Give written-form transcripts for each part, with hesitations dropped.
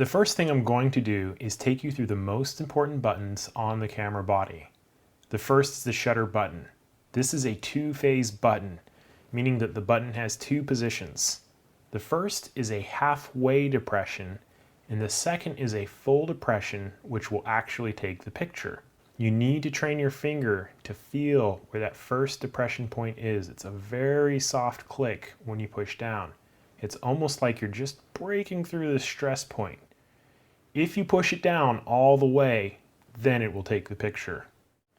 The first thing I'm going to do is take you through the most important buttons on the camera body. The first is the shutter button. This is a two-phase button, meaning that the button has two positions. The first is a halfway depression, and the second is a full depression, which will actually take the picture. You need to train your finger to feel where that first depression point is. It's a very soft click when you push down. It's almost like you're just breaking through the stress point. If you push it down all the way, then it will take the picture.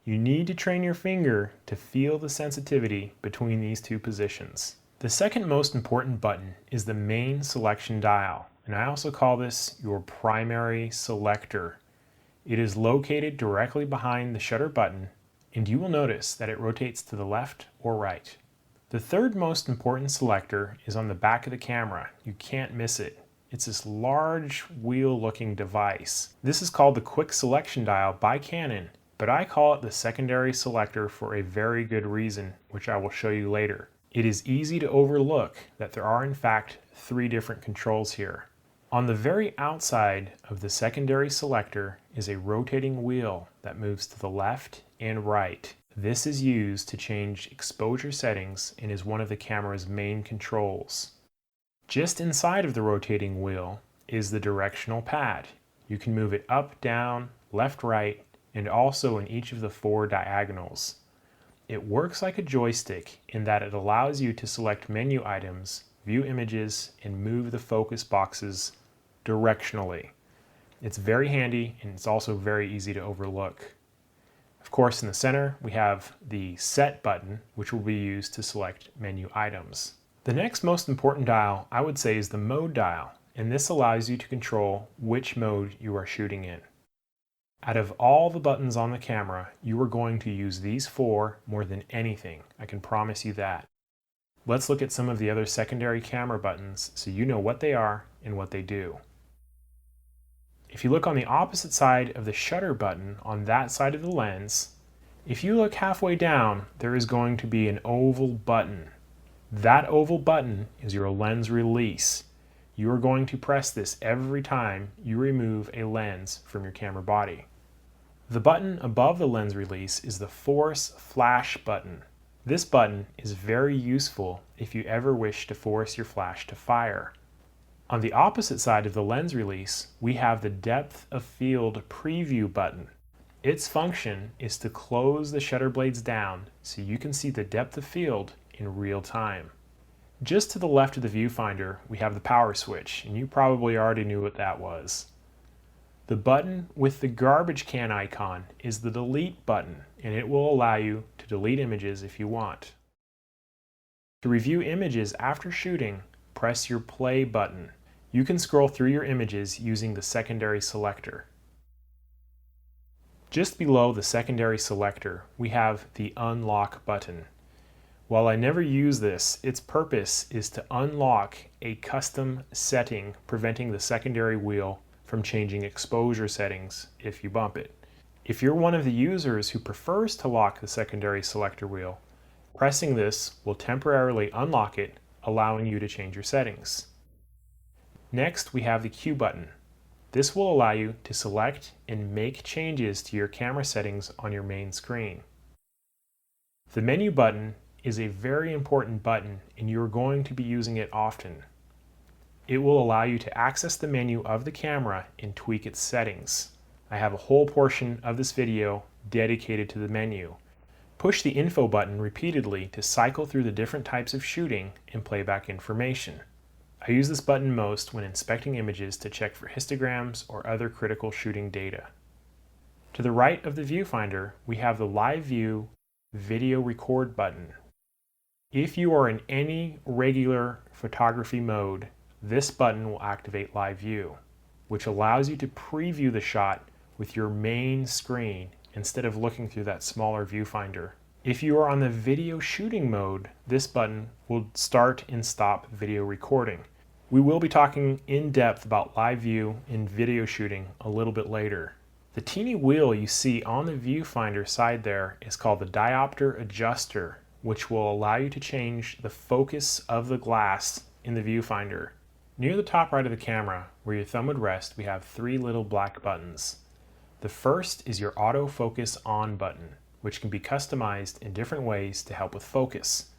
You need to train your finger to feel the sensitivity between these two positions. The second most important button is the main selection dial, and I also call this your primary selector. It is located directly behind the shutter button, and you will notice that it rotates to the left or right. The third most important selector is on the back of the camera. You can't miss it. It's this large wheel-looking device. This is called the quick selection dial by Canon, but I call it the secondary selector for a very good reason, which I will show you later. It is easy to overlook that there are in fact three different controls here. On the very outside of the secondary selector is a rotating wheel that moves to the left and right. This is used to change exposure settings and is one of the camera's main controls. Just inside of the rotating wheel is the directional pad. You can move it up, down, left, right, and also in each of the four diagonals. It works like a joystick in that it allows you to select menu items, view images, and move the focus boxes directionally. It's very handy and it's also very easy to overlook. Of course, in the center we have the set button, which will be used to select menu items. The next most important dial I would say is the mode dial, and this allows you to control which mode you are shooting in. Out of all the buttons on the camera, you are going to use these four more than anything. I can promise you that. Let's look at some of the other secondary camera buttons so you know what they are and what they do. If you look on the opposite side of the shutter button on that side of the lens, if you look halfway down, there is going to be an oval button. That oval button is your lens release. You are going to press this every time you remove a lens from your camera body. The button above the lens release is the force flash button. This button is very useful if you ever wish to force your flash to fire. On the opposite side of the lens release, we have the depth of field preview button. Its function is to close the shutter blades down so you can see the depth of field in real time. Just to the left of the viewfinder, we have the power switch, and you probably already knew what that was. The button with the garbage can icon is the delete button, and it will allow you to delete images if you want. To review images after shooting, press your play button. You can scroll through your images using the secondary selector. Just below the secondary selector, we have the unlock button. While I never use this, its purpose is to unlock a custom setting preventing the secondary wheel from changing exposure settings if you bump it. If you're one of the users who prefers to lock the secondary selector wheel, pressing this will temporarily unlock it, allowing you to change your settings. Next, we have the Q button. This will allow you to select and make changes to your camera settings on your main screen. The menu button is a very important button and you're going to be using it often. It will allow you to access the menu of the camera and tweak its settings. I have a whole portion of this video dedicated to the menu. Push the info button repeatedly to cycle through the different types of shooting and playback information. I use this button most when inspecting images to check for histograms or other critical shooting data. To the right of the viewfinder, we have the Live View Video Record button. If you are in any regular photography mode, this button will activate Live View, which allows you to preview the shot with your main screen instead of looking through that smaller viewfinder. If you are on the video shooting mode, this button will start and stop video recording. We will be talking in depth about live view and video shooting a little bit later. The teeny wheel you see on the viewfinder side there is called the Diopter Adjuster, which will allow you to change the focus of the glass in the viewfinder. Near the top right of the camera, where your thumb would rest, we have 3 little black buttons. The first is your autofocus on button, which can be customized in different ways to help with focus.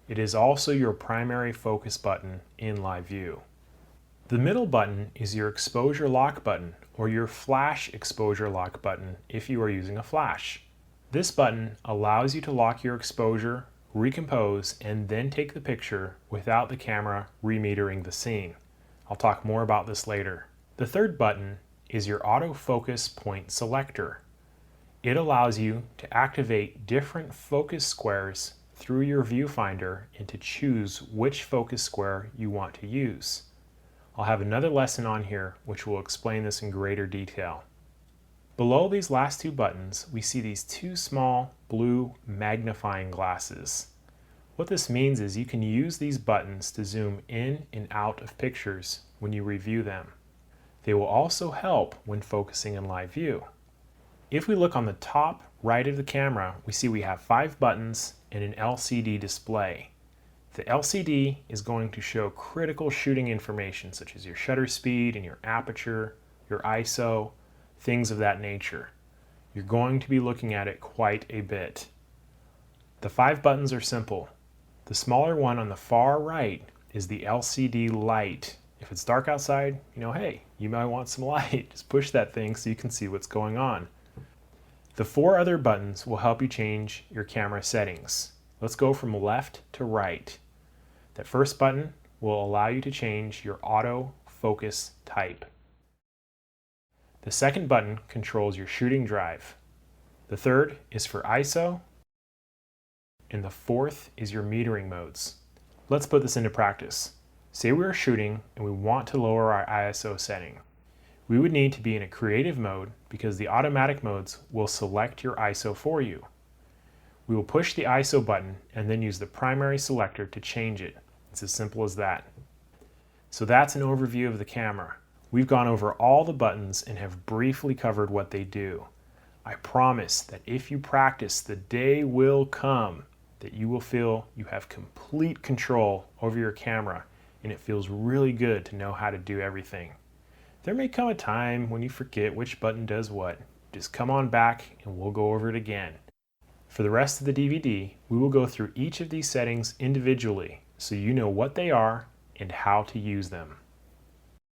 It is also your primary focus button in live view. The middle button is your exposure lock button, or your flash exposure lock button if you are using a flash. This button allows you to lock your exposure, recompose, and then take the picture without the camera remetering the scene. I'll talk more about this later. The third button is your autofocus point selector. It allows you to activate different focus squares through your viewfinder and to choose which focus square you want to use. I'll have another lesson on here which will explain this in greater detail. Below these last 2 buttons, we see these 2 small blue magnifying glasses. What this means is you can use these buttons to zoom in and out of pictures when you review them. They will also help when focusing in live view. If we look on the top right of the camera, we see we have 5 buttons and an LCD display. The LCD is going to show critical shooting information such as your shutter speed and your aperture, your ISO, things of that nature. You're going to be looking at it quite a bit. The 5 buttons are simple. The smaller one on the far right is the LCD light. If it's dark outside, hey, you might want some light. Just push that thing so you can see what's going on. The 4 other buttons will help you change your camera settings. Let's go from left to right. That first button will allow you to change your auto focus type. The second button controls your shooting drive. The third is for ISO. And the 4th is your metering modes. Let's put this into practice. Say we are shooting and we want to lower our ISO setting. We would need to be in a creative mode because the automatic modes will select your ISO for you. We will push the ISO button and then use the primary selector to change it. It's as simple as that. So that's an overview of the camera. We've gone over all the buttons and have briefly covered what they do. I promise that if you practice, the day will come that you will feel you have complete control over your camera, and it feels really good to know how to do everything. There may come a time when you forget which button does what. Just come on back and we'll go over it again. For the rest of the DVD, we will go through each of these settings individually so you know what they are and how to use them.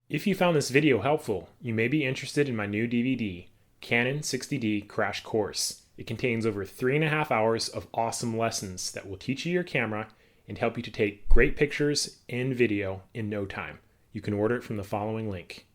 If you found this video helpful, you may be interested in my new DVD, Canon 60D Crash Course. It contains over 3.5 hours of awesome lessons that will teach you your camera and help you to take great pictures and video in no time. You can order it from the following link.